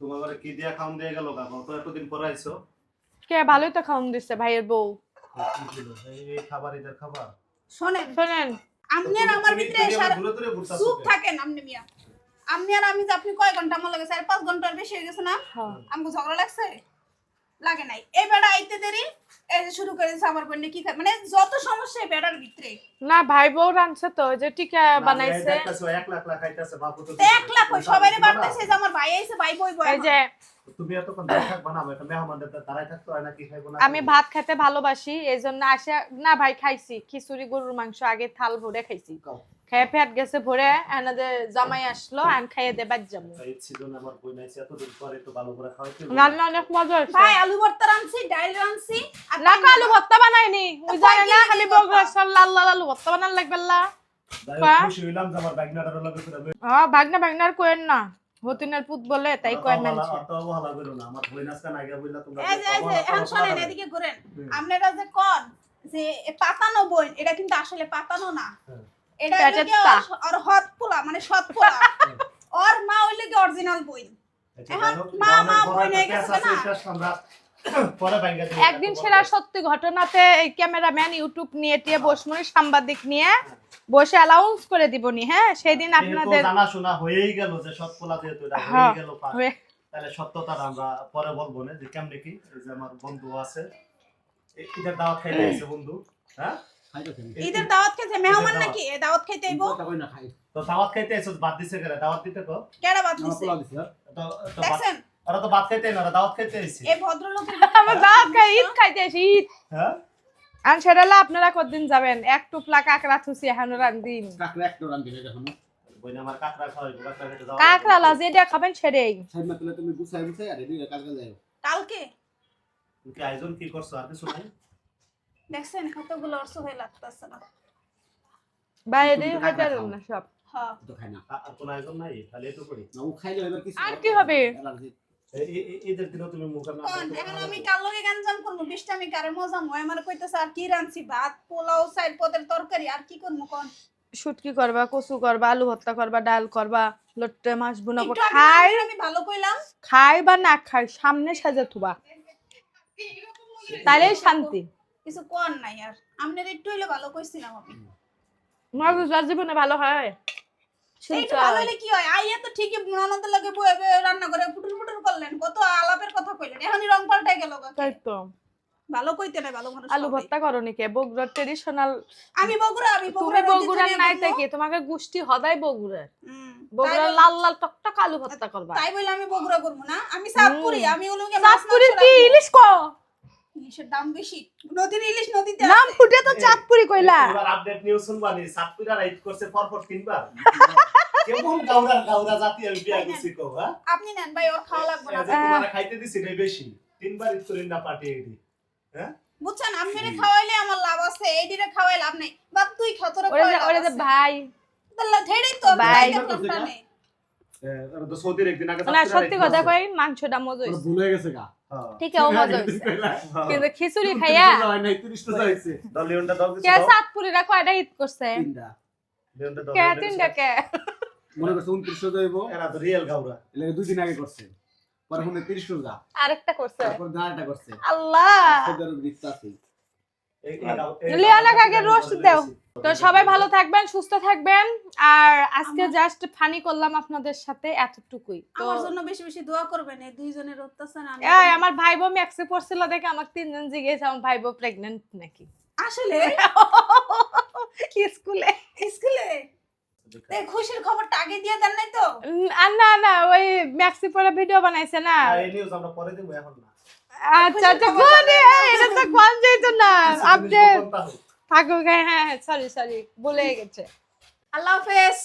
তোমার ঘরে কি দিয়া খাওন দিয়ে গেল গা তো এতদিন পর আইছো কে ভালোই তো খাওন দিচ্ছে ভাইয়ের বউ কি ছিল এই খাবার এদের খাবার শোনেন শুনেন আপনি আর আমার ভিতরে সারা চুপ থাকেন আপনি মিয়া আপনি আর আমি যে আপনি কয় ঘন্টা আমার লাগে 4-5 ঘন্টার বেশি হয়ে গেছে না হ্যাঁ। আমাকে ঝগড়া লাগছে লাগে নাই এই বেড়া আইতে দেরি এই যে শুরু করে দিয়েছে আমার বোন কি মানে যত সমস্যা এই বেড়ার ভিতরে না ভাই বউ রাঁধছে তো যে টিকা বানাইছে 1 লাখ লাখ খাইতাছে বাপু তো 1 লাখ ওই সবাইরে বাড়তেছে যে আমার ভাই আইছে ভাই বই বই এই যে তুমি এতক্ষণ থাক বানাবো এটা মেহমানদের দাঁড়ায় থাকতো হয় না কি খাইবো না আমি ভাত খেতে ভালোবাসি এইজন্য আসে না ভাই খাইছি খিচুড়ি গরুর মাংস আগে থাল ভরে খাইছি খেয়ে পেট গেছে ভরে এনাদের জামাই আসলো আন খাইয়ে দে বাদ যাবো এই ছিল না আমার বই নাইছে এতদিন পরে একটু ভালো করে খাওয়াইতে রান্না অনেক মজা হয়েছে ভাই আলু ভর্তা রাঁধছি ডাল রাঁধছি আর না আলু ভর্তা বানাইনি ওই জানে না খালি বগরা লাল লাল আলু ভর্তা বানান লাগবে লা খুশি হইলাম যে আমার ব্যাগনাটার লগে করে হ্যাঁ ভাগনার কোয়েন না হতিনের পুত বলে তাই কোয়েন মানছে অত ভালো করো না আমার বই নাচকা নাইগা বইলা তোমরা এই যে এখন শুনেন এদিকে ঘুরেন আপনারা যে কোন যে পাতানো বই এটা কিন্তু আসলে পাতানো না এটা হইলো আর হট পোলা মানে সৎ পোলা আর মা হইলো কি অরিজিনাল বই এখন মা বই নিয়ে গেছে না পরে ভাঙ্গা দিই একদিন সেরা সত্যি ঘটনাতে এই ক্যামেরাম্যান ইউটিউব নিয়ে টিয়ে বসমনি সাংবাদিক নিয়ে বসে অ্যালাউন্স করে দিবনি হ্যাঁ সেদিন আপনাদের জানা শোনা হয়েই গেল যে সৎ পোলা যেহেতু এটা হয়ে গেল তাহলে সত্যতাটা আমরা পরে বলবো না যে কেমনে কি এই যে আমার বন্ধু আছে ঈদের দাওয়াত খাইতে এসে বন্ধু হ্যাঁ ঈদের দাওয়াত খেতে মেহমান নাকি এই দাওয়াত খাইতে আইবো তো দাওয়াত খাইতে এসে বাদ দিছে করে দাওয়াত দিতে তো কেডা বাদ দিছে তো দেখছেন ওরা তো ভাত খাইতে না ওরা দাওয়াত খাইতে এসে এই ভদ্রলোকের আমরা দাওয়াত খাই ঈদ খাইতে আসি ঈদ হ্যাঁ আর সেটালা আপনারা কতদিন যাবেন এক টুপলা কাকড়া থুসি এখন রান্দিন কাকড়া একটা রান দিলে দেখো না বইনা আমার কাকড়া খাওয়াইবো কাকড়া খেতে দাও কাকড়া লা যেটা খাবেন সেটাই সাইমা তুলে তুমি গুছাই গুছাই আর এদিকে কাকড়া যাও কালকে তুমি কি আয়োজন কি করছো আর কিছু নাই দেখছেন কতগুলো অর্থ হয়ে লাগতেছে না বাইরে হাজার না সব হ্যাঁ তো খাই না আর কোনো আয়োজন নাই খালি একটু করি না ও খাইলে এবার কিছু আর কি হবে ঈদের দিনও তুমি মুখে না কোন এখন আমি কাল লগে গানজাম করব 20টা আমি কারে মজা মই আমার কইতাছে আর কি রাঁধছি ভাত পোলাও সাইড পদের তরকারি আর কি করব কোন শুটকি করবা কচু করবা আলু ভর্তা করবা ডাল করবা লট্টে মাছ বুনা একটু খাই আমি ভালো কইলাম খাই বা না খাই সামনে সাজা থুবা তাইলে শান্তি কিছু কোন নাই আর আপনার একটু হইলে ভালো কইছিলাম আমি মজার জীবনে ভালো হয় এইটা ভালো হলে কি হয় আইয়া তো ঠিকই ননদের লাগে বয়ে রান্না করে ফুটুর ফুটুর করলেন কত আলাপের কথা কইলেন এখনই রং পাল্টে গেল তাই তো ভালো কইতে নাই ভালো মানুষ আলু ভর্তা করো নাকি বগুড়ার ট্রেডিশনাল আমি বগুড়া তুমি বগুড়ার নাই থেকে তোমাকে গুষ্টি হদাই বগুড়ার বগুড়ার লাল লাল টকটক আলু ভর্তা করবা তাই বলে আমি বগুড়া করব না আমি সাতপুরি আমি ওলুকে চাঁদপুরি কি ইলিশ কো ইলিশের দাম বেশি নদীর ইলিশ নদীতে নাম ফুটে তো চাঁদপুরি কইলা এবার আপডেট নিউজ শুনবানি সাতপুরা রাইড করছে পরপর তিনবার কেমন গাউরা জাতি আমি বিয়া করছি কো হ্যাঁ আপনি নেন ভাই ওর খাওয়া লাগবে না তোমার খাইতে দিছি রে বেশি তিনবার ইতরিন না পাটি এডি হ্যাঁ বুঝছেন আপনারে খাওয়াইলে আমার লাভ আছে এইদিরে খাওয়াই লাভ নাই বাপ তুই খতরে ওরে যে ভাই তাহলে ধেড়েই তো ভাই আর তো সৌদির একদিন আগে না সত্যি কথা কই মাংসটা মজা হইছে ভুল হয়ে গেছে গা ঠিক আছে ও মজা হইছে কিন্তু খিচুড়ি খাইয়া হয় নাই 30 টাকা হইছে দলিয়নটা দাও কে চাঁদপুরিরা কয়টা হিট করছে তিনটা লিয়নটা দাও কে তিনটা কে মনে করছে 29 টাকা হইবো এরা তো রিয়েল গাউরা এলাকা দুই দিন আগে করছে পরে মনে 30 টাকা আরেকটা করছে তারপর দাঁড়াটা করছে আল্লাহ খোদার রিস্তা আছে লিওনা কাকে রোস্ট দাও তো সবাই ভালো থাকবেন সুস্থ থাকবেন আর আজকে জাস্ট ফানি করলাম আপনাদের সাথে এতটুকুই তো আমার জন্য বেশি বেশি দোয়া করবেন এই দুইজনের অত্যাচার আমি এই আমার ভাই বোন ম্যাক্সে পড়ছিল দেখে আমাকে তিনজন জিজ্ঞেসে আমার ভাই বোন প্রেগন্যান্ট নাকি আসলে স্কুলে স্কুলে এই খুশির খবরটা আগে দিয়ে দেন নাই তো না ওই ম্যাক্সি পরে ভিডিও বানাইছে না এই নিউজ আমরা পরে দেব এখন না আচ্ছা তো কোনে এটা তো কোন যাইতো না আপডেট থাকুক হ্যাঁ সরি বলে গেছে আল্লাহ হাফেজ